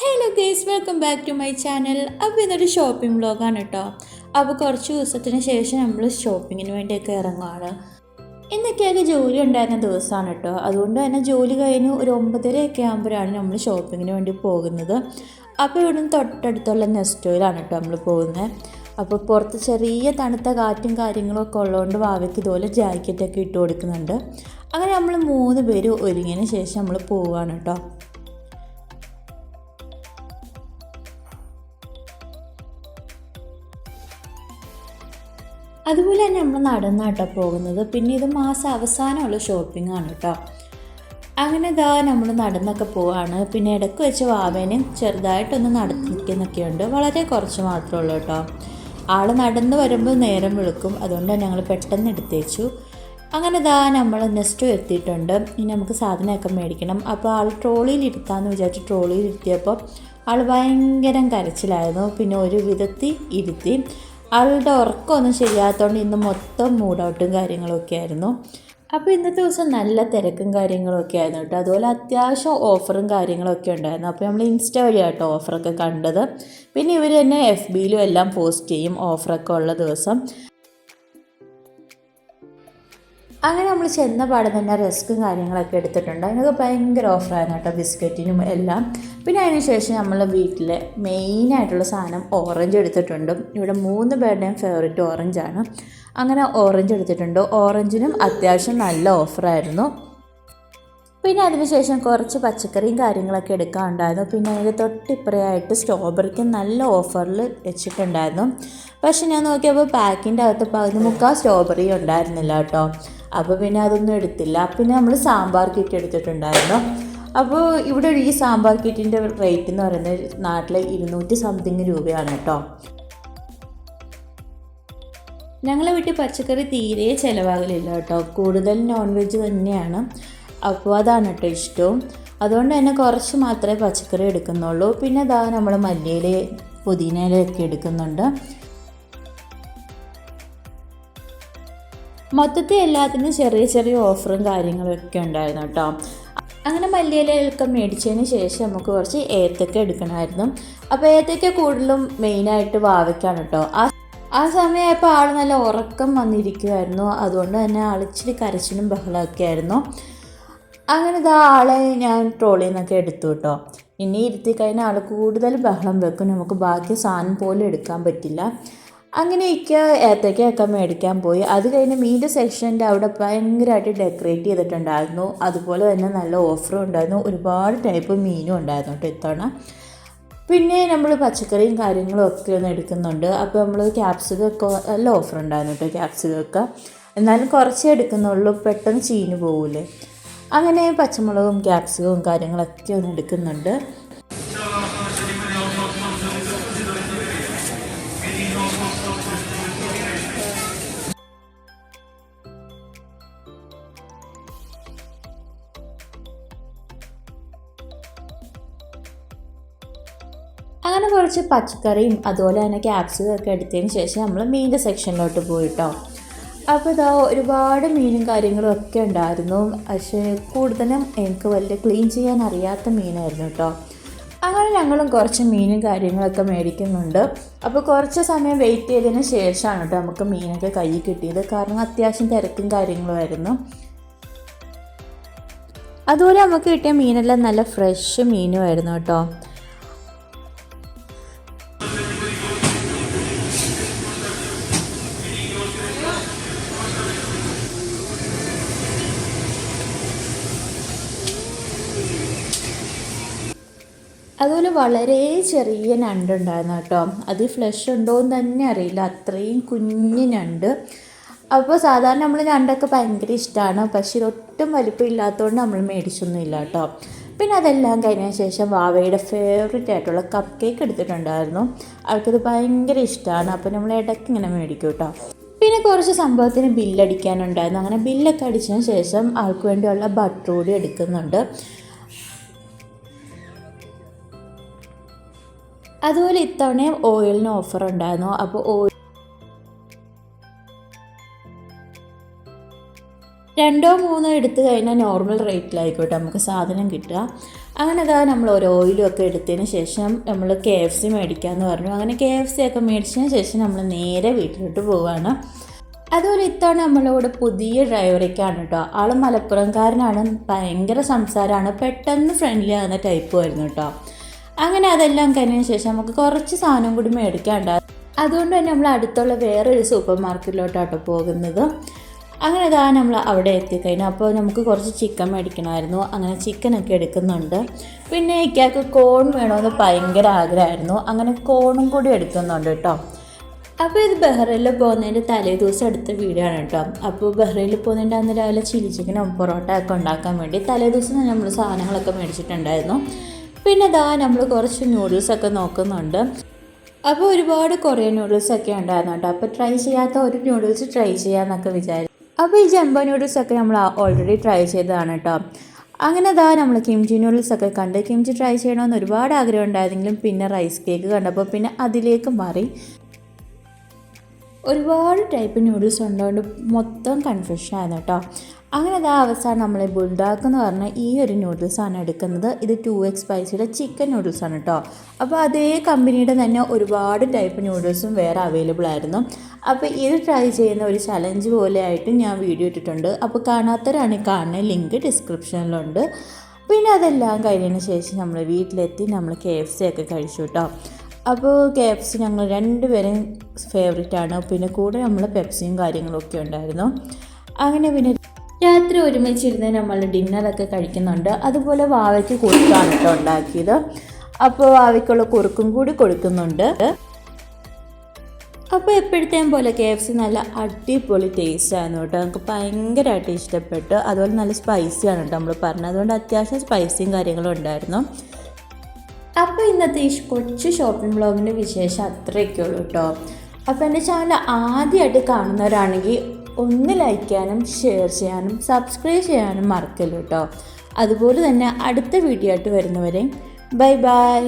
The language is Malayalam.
Hello guys, welcome back to my channel. അപ്പോൾ ഇതൊരു ഷോപ്പിംഗ് വ്ളോഗാണ് കേട്ടോ. അപ്പോൾ കുറച്ച് ദിവസത്തിന് ശേഷം നമ്മൾ ഷോപ്പിങ്ങിന് വേണ്ടിയൊക്കെ ഇറങ്ങുകയാണ്. ഇന്നൊക്കെയൊക്കെ ജോലി ഉണ്ടായിരുന്ന ദിവസമാണ് കേട്ടോ. അതുകൊണ്ട് തന്നെ ജോലി കഴിഞ്ഞ് ഒരു 9:30 ആകുമ്പോഴാണ് നമ്മൾ ഷോപ്പിങ്ങിന് വേണ്ടി പോകുന്നത്. അപ്പോൾ ഇവിടുന്ന് തൊട്ടടുത്തുള്ള നെസ്റ്റോയിലാണ് കേട്ടോ നമ്മൾ പോകുന്നത്. അപ്പോൾ പുറത്ത് ചെറിയ തണുത്ത കാറ്റും കാര്യങ്ങളൊക്കെ ഉള്ളതുകൊണ്ട് വാവയ്ക്ക് ഇതുപോലെ ജാക്കറ്റൊക്കെ ഇട്ട് കൊടുക്കുന്നുണ്ട്. അങ്ങനെ നമ്മൾ 3 പേര് ഒരുങ്ങിയതിന് ശേഷം നമ്മൾ പോവുകയാണ് കേട്ടോ. അതുപോലെ തന്നെ നമ്മൾ നടന്നാട്ടാണ് പോകുന്നത്. പിന്നെ ഇത് മാസം അവസാനമുള്ള ഷോപ്പിംഗ് ആണ് കേട്ടോ. അങ്ങനെ നമ്മൾ നടന്നൊക്കെ പോവാണ്. പിന്നെ ഇടയ്ക്ക് വെച്ച് വാവേനെയും ചെറുതായിട്ടൊന്ന് നടത്തിക്കുന്നൊക്കെയുണ്ട്. വളരെ കുറച്ച് മാത്രമേ ഉള്ളൂ കേട്ടോ. ആൾ നടന്ന് വരുമ്പോൾ നേരം വെളുക്കും. അതുകൊണ്ട് ഞങ്ങൾ പെട്ടെന്ന് എടുത്തേച്ചു. അങ്ങനെ നമ്മൾ നെസ്റ്റോ എത്തിയിട്ടുണ്ട്. ഇനി നമുക്ക് സാധനമൊക്കെ മേടിക്കണം. അപ്പോൾ ആൾ ട്രോളിയിൽ ഇരുത്താമെന്ന് വിചാരിച്ച് ട്രോളിയിൽ ഇരുത്തിയപ്പോൾ ആൾ ഭയങ്കര കരച്ചിലായിരുന്നു. പിന്നെ ഒരു വിധത്തിൽ ഇരുത്തി. ആളുടെ ഉറക്കമൊന്നും ശരിയാത്തതുകൊണ്ട് ഇന്ന് മൊത്തം മൂഡൗട്ടും കാര്യങ്ങളൊക്കെ ആയിരുന്നു. അപ്പോൾ ഇന്നത്തെ ദിവസം നല്ല തിരക്കും കാര്യങ്ങളൊക്കെ ആയിരുന്നു കേട്ടോ. അതുപോലെ അത്യാവശ്യം ഓഫറും കാര്യങ്ങളൊക്കെ ഉണ്ടായിരുന്നു. അപ്പോൾ നമ്മൾ ഇൻസ്റ്റ വഴിയാട്ടോ ഓഫറൊക്കെ കണ്ടത്. പിന്നെ ഇവർ തന്നെ FBയിലും എല്ലാം പോസ്റ്റ് ചെയ്യും ഓഫറൊക്കെ ഉള്ള ദിവസം. അങ്ങനെ നമ്മൾ ചെന്ന പാടെ തന്നെ റസ്ക്കും കാര്യങ്ങളൊക്കെ എടുത്തിട്ടുണ്ട്. അതിനൊക്കെ ഭയങ്കര ഓഫറായിരുന്നു കേട്ടോ, ബിസ്ക്കറ്റിനും എല്ലാം. പിന്നെ അതിന് ശേഷം നമ്മൾ വീട്ടിലെ മെയിനായിട്ടുള്ള സാധനം ഓറഞ്ച് എടുത്തിട്ടുണ്ട്. ഇവിടെ 3 പേരുടെയും ഫേവറേറ്റ് ഓറഞ്ചാണ്. അങ്ങനെ ഓറഞ്ച് എടുത്തിട്ടുണ്ട്. ഓറഞ്ചിനും അത്യാവശ്യം നല്ല ഓഫറായിരുന്നു. പിന്നെ അതിനുശേഷം കുറച്ച് പച്ചക്കറിയും കാര്യങ്ങളൊക്കെ എടുക്കാനുണ്ടായിരുന്നു. പിന്നെ അതിൻ്റെ തൊട്ടിപ്പുറയായിട്ട് സ്ട്രോബെറിക്ക് നല്ല ഓഫറിൽ വെച്ചിട്ടുണ്ടായിരുന്നു. പക്ഷെ ഞാൻ നോക്കിയപ്പോൾ പാക്കിൻ്റെ അകത്ത് 1/4 സ്ട്രോബെറി ഉണ്ടായിരുന്നില്ല കേട്ടോ. അപ്പോൾ പിന്നെ അതൊന്നും എടുത്തില്ല. പിന്നെ നമ്മൾ സാമ്പാർ കിറ്റ് എടുത്തിട്ടുണ്ടായിരുന്നു. അപ്പോൾ ഇവിടെ ഈ സാമ്പാർ കിറ്റിൻ്റെ റേറ്റ് എന്ന് പറയുന്നത് നാട്ടിലെ 200 സംതിങ് രൂപയാണ് കേട്ടോ. ഞങ്ങളെ വീട്ടിൽ പച്ചക്കറി തീരെ ചിലവാകലില്ല കേട്ടോ. കൂടുതൽ നോൺ വെജ് തന്നെയാണ്. അപ്പോൾ അതാണ് കേട്ടോ ഇഷ്ടവും. അതുകൊണ്ട് തന്നെ കുറച്ച് മാത്രമേ പച്ചക്കറി എടുക്കുന്നുള്ളൂ. പിന്നെ നമ്മൾ മല്ലിയില പുതിനയിലൊക്കെ എടുക്കുന്നുണ്ട്. മൊത്തത്തിൽ എല്ലാത്തിനും ചെറിയ ചെറിയ ഓഫറും കാര്യങ്ങളൊക്കെ ഉണ്ടായിരുന്നു കേട്ടോ. അങ്ങനെ മല്ലിയിലയൊക്കെ മേടിച്ചതിന് ശേഷം നമുക്ക് കുറച്ച് ഏത്തക്ക എടുക്കണമായിരുന്നു. അപ്പോൾ ഏത്തക്ക കൂടുതലും മെയിനായിട്ട് വാവയ്ക്കാണ് കേട്ടോ. ആ സമയമായപ്പോൾ ആൾ നല്ല ഉറക്കം വന്നിരിക്കുമായിരുന്നു. അതുകൊണ്ട് തന്നെ ആളിച്ചിരി കരച്ചിലും ബഹളമൊക്കെ ആയിരുന്നു. അങ്ങനെ ആളെ ഞാൻ ട്രോളിയിൽ നിന്നൊക്കെ എടുത്തു കേട്ടോ. ഇനി ഇരുത്തി കഴിഞ്ഞാൽ ആൾ കൂടുതൽ ബഹളം വെക്കും. നമുക്ക് ബാക്കി സാധനം പോലും എടുക്കാൻ പറ്റില്ല. അങ്ങനെയൊക്കെ ഏത്തക്കയൊക്കെ മേടിക്കാൻ പോയി. അത് കഴിഞ്ഞ് മീൻ്റെ സെക്ഷൻ്റെ അവിടെ ഭയങ്കരമായിട്ട് ഡെക്കറേറ്റ് ചെയ്തിട്ടുണ്ടായിരുന്നു. അതുപോലെ തന്നെ നല്ല ഓഫറും ഉണ്ടായിരുന്നു. ഒരുപാട് ടൈപ്പ് മീനും ഉണ്ടായിരുന്നു കേട്ടോ ഇത്തവണ. പിന്നെ നമ്മൾ പച്ചക്കറിയും കാര്യങ്ങളും ഒക്കെ ഒന്ന് എടുക്കുന്നുണ്ട്. അപ്പോൾ നമ്മൾ ക്യാപ്സിക്കൊക്കെ നല്ല ഓഫർ ഉണ്ടായിരുന്നു കേട്ടോ. ക്യാപ്സിക്കൊക്കെ എന്നാലും കുറച്ചേ എടുക്കുന്നുള്ളൂ, പെട്ടെന്ന് ചീഞ്ഞു പോകില്ലേ. അങ്ങനെ പച്ചമുളകും ക്യാപ്സിക്കവും കാര്യങ്ങളൊക്കെ ഒന്ന് എടുക്കുന്നുണ്ട്. അങ്ങനെ കുറച്ച് പച്ചക്കറിയും അതുപോലെ തന്നെ ക്യാപ്സിക്കം ഒക്കെ എടുത്തതിന് ശേഷം നമ്മൾ മീനിൻ്റെ സെക്ഷനിലോട്ട് പോയിട്ടോ. അപ്പോൾ ഒരുപാട് മീനും കാര്യങ്ങളും ഒക്കെ ഉണ്ടായിരുന്നു. പക്ഷേ കൂടുതലും എനിക്ക് വലിയ ക്ലീൻ ചെയ്യാൻ അറിയാത്ത മീനായിരുന്നു കേട്ടോ. അങ്ങനെ ഞങ്ങളും കുറച്ച് മീനും കാര്യങ്ങളൊക്കെ മേടിക്കുന്നുണ്ട്. അപ്പോൾ കുറച്ച് സമയം വെയിറ്റ് ചെയ്തതിന് ശേഷമാണ് കേട്ടോ നമുക്ക് മീനൊക്കെ കയ്യിൽ കിട്ടിയത്. കാരണം അത്യാവശ്യം തിരക്കും കാര്യങ്ങളുമായിരുന്നു. അതുപോലെ നമുക്ക് കിട്ടിയ മീനെല്ലാം നല്ല ഫ്രഷ് മീനുമായിരുന്നു കേട്ടോ. അതുപോലെ വളരെ ചെറിയ ഞണ്ടുണ്ടായിരുന്നു കേട്ടോ. അത് ഫ്ലഷ് ഉണ്ടോ എന്ന് തന്നെ അറിയില്ല, അത്രയും കുഞ്ഞ് ഞണ്ട്. അപ്പോൾ സാധാരണ നമ്മൾ ഞണ്ടൊക്കെ ഭയങ്കര ഇഷ്ടമാണ്. പക്ഷേ ഇതൊട്ടും വലിപ്പം ഇല്ലാത്തതുകൊണ്ട് നമ്മൾ മേടിച്ചൊന്നുമില്ല കേട്ടോ. പിന്നെ അതെല്ലാം കഴിഞ്ഞ ശേഷം വാവയുടെ ഫേവറേറ്റ് ആയിട്ടുള്ള കപ്പ് കേക്ക് എടുത്തിട്ടുണ്ടായിരുന്നു. അവൾക്കത് ഭയങ്കര ഇഷ്ടമാണ്. അപ്പോൾ നമ്മൾ ഇടയ്ക്ക് ഇങ്ങനെ മേടിക്കും കേട്ടോ. പിന്നെ കുറച്ച് സംഭവത്തിന് ബില്ലടിക്കാനുണ്ടായിരുന്നു. അങ്ങനെ ബില്ലൊക്കെ അടിച്ചതിന് ശേഷം അവൾക്ക് വേണ്ടിയുള്ള ബട്ടർ കൂടി എടുക്കുന്നുണ്ട്. അതുപോലെ ഇത്തവണയും ഓയിലിന് ഓഫർ ഉണ്ടായിരുന്നു. അപ്പോൾ 2 3 എടുത്തു കഴിഞ്ഞാൽ നോർമൽ റേറ്റിലായിക്കോട്ടെ നമുക്ക് സാധനം കിട്ടുക. അങ്ങനെ അതാ നമ്മൾ ഒരു ഓയിലും ഒക്കെ എടുത്തതിന് ശേഷം നമ്മൾ KFC മേടിക്കാമെന്ന് പറഞ്ഞു. അങ്ങനെ KFC ഒക്കെ മേടിച്ചതിന് ശേഷം നമ്മൾ നേരെ വീട്ടിലോട്ട് പോവുകയാണ്. അതുപോലെ ഇത്തവണ നമ്മളുടെ കൂടെ പുതിയ ഡ്രൈവറൊക്കെയാണ് കേട്ടോ. ആൾ മലപ്പുറംകാരനാണ്, ഭയങ്കര സംസാരമാണ്, പെട്ടെന്ന് ഫ്രണ്ട്ലി ആകുന്ന ടൈപ്പ് ആയിരുന്നു കേട്ടോ. അങ്ങനെ അതെല്ലാം കഴിഞ്ഞതിന് ശേഷം നമുക്ക് കുറച്ച് സാധനം കൂടി മേടിക്കാനുണ്ടാകും. അതുകൊണ്ട് തന്നെ നമ്മൾ അടുത്തുള്ള വേറൊരു സൂപ്പർ മാർക്കറ്റിലോട്ടാട്ടോ പോകുന്നത്. അങ്ങനെ അതാ നമ്മൾ അവിടെ എത്തിക്കഴിഞ്ഞാൽ അപ്പോൾ നമുക്ക് കുറച്ച് ചിക്കൻ മേടിക്കണമായിരുന്നു. അങ്ങനെ ചിക്കനൊക്കെ എടുക്കുന്നുണ്ട്. പിന്നെ ഇക്കാക്ക് കോൺ വേണമെന്ന് ഭയങ്കര ആഗ്രഹമായിരുന്നു. അങ്ങനെ കോണും കൂടി എടുക്കുന്നുണ്ട് കേട്ടോ. അപ്പോൾ ഇത് ബഹ്റൈനിൽ പോകുന്നതിൻ്റെ തലേ ദിവസം എടുത്ത വീഡിയോ ആണ് കേട്ടോ. അപ്പോൾ ബഹ്റൈനിൽ പോകുന്നതിൻ്റെ അന്ന് രാവിലെ ചില്ലി ചിക്കനും പൊറോട്ട ഒക്കെ ഉണ്ടാക്കാൻ വേണ്ടി തലേ ദിവസം തന്നെ നമ്മൾ സാധനങ്ങളൊക്കെ മേടിച്ചിട്ടുണ്ടായിരുന്നു. പിന്നെ അതാ നമ്മൾ കുറച്ച് നൂഡിൽസൊക്കെ നോക്കുന്നുണ്ട്. അപ്പോൾ ഒരുപാട് കൊറിയൻ നൂഡിൽസൊക്കെ ഉണ്ടായിരുന്നു കേട്ടോ. അപ്പോൾ ട്രൈ ചെയ്യാത്ത ഒരു നൂഡിൽസ് ട്രൈ ചെയ്യാമെന്നൊക്കെ വിചാരിച്ചു. അപ്പോൾ ഈ ജംബോ നൂഡിൽസൊക്കെ നമ്മൾ ഓൾറെഡി ട്രൈ ചെയ്തതാണ് കേട്ടോ. അങ്ങനെ അതാ നമ്മൾ കിംചി നൂഡിൽസൊക്കെ കണ്ട് കിംചി ട്രൈ ചെയ്യണമെന്ന് ഒരുപാട് ആഗ്രഹം ഉണ്ടായിരുന്നെങ്കിലും പിന്നെ റൈസ് കേക്ക് കണ്ടപ്പോൾ പിന്നെ അതിലേക്ക് മാറി. ഒരുപാട് ടൈപ്പ് നൂഡിൽസ് ഉണ്ടോണ്ട് മൊത്തം കൺഫ്യൂഷനായിരുന്നു കേട്ടോ. അങ്ങനെ അതാ അവസാനം നമ്മൾ ബുൾഡാക്ക് എന്ന് പറഞ്ഞ ഈ ഒരു നൂഡിൽസാണ് എടുക്കുന്നത്. ഇത് 2x സ്പൈസിയുടെ ചിക്കൻ നൂഡിൽസാണ് കേട്ടോ. അപ്പോൾ അതേ കമ്പനിയുടെ തന്നെ ഒരുപാട് ടൈപ്പ് നൂഡിൽസും വേറെ അവൈലബിൾ ആയിരുന്നു. അപ്പോൾ ഇത് ട്രൈ ചെയ്യുന്ന ഒരു ചലഞ്ച് പോലെ ആയിട്ട് ഞാൻ വീഡിയോ ഇട്ടിട്ടുണ്ട്. അപ്പോൾ കാണാത്തവരാണ് കാണുന്ന ലിങ്ക് ഡിസ്ക്രിപ്ഷനിലുണ്ട്. പിന്നെ അതെല്ലാം കഴിഞ്ഞതിന് ശേഷം നമ്മൾ വീട്ടിലെത്തി നമ്മൾ KFC ഒക്കെ കഴിച്ചു കേട്ടോ. അപ്പോൾ KFC ഞങ്ങൾ രണ്ടുപേരും ഫേവറേറ്റാണ്. പിന്നെ കൂടെ നമ്മൾ പെപ്സിയും കാര്യങ്ങളൊക്കെ ഉണ്ടായിരുന്നു. അങ്ങനെ പിന്നെ രാത്രി ഒരുമിച്ചിരുന്ന് നമ്മൾ ഡിന്നറൊക്കെ കഴിക്കുന്നുണ്ട്. അതുപോലെ വാവയ്ക്ക് കുറുക്കാണ് കേട്ടോ ഉണ്ടാക്കിയത്. അപ്പോൾ വാവയ്ക്കുള്ള കുറുക്കും കൂടി കൊടുക്കുന്നുണ്ട്. അപ്പോൾ എപ്പോഴത്തേം പോലെ KFC നല്ല അടിപൊളി ടേസ്റ്റായിരുന്നു കേട്ടോ. നമുക്ക് ഭയങ്കരമായിട്ട് ഇഷ്ടപ്പെട്ടു. അതുപോലെ നല്ല സ്പൈസിയാണ് കേട്ടോ നമ്മൾ പറഞ്ഞത്. അതുകൊണ്ട് അത്യാവശ്യം സ്പൈസിയും കാര്യങ്ങളും ഉണ്ടായിരുന്നു. അപ്പോൾ ഇന്നത്തെ ഈ കൊച്ചു ഷോപ്പിംഗ് വ്ളോഗിൻ്റെ വിശേഷം അത്രയൊക്കെ ഉള്ളൂ കേട്ടോ. അപ്പോൾ എൻ്റെ ചാനൽ ആദ്യമായിട്ട് കാണുന്നവരാണെങ്കിൽ ഒന്ന് ലൈക്ക് ചെയ്യാനും ഷെയർ ചെയ്യാനും സബ്സ്ക്രൈബ് ചെയ്യാനും മറക്കല്ലോ കേട്ടോ. അതുപോലെ തന്നെ അടുത്ത വീഡിയോ ആയിട്ട് വരുന്നവരെ ബൈ ബൈ.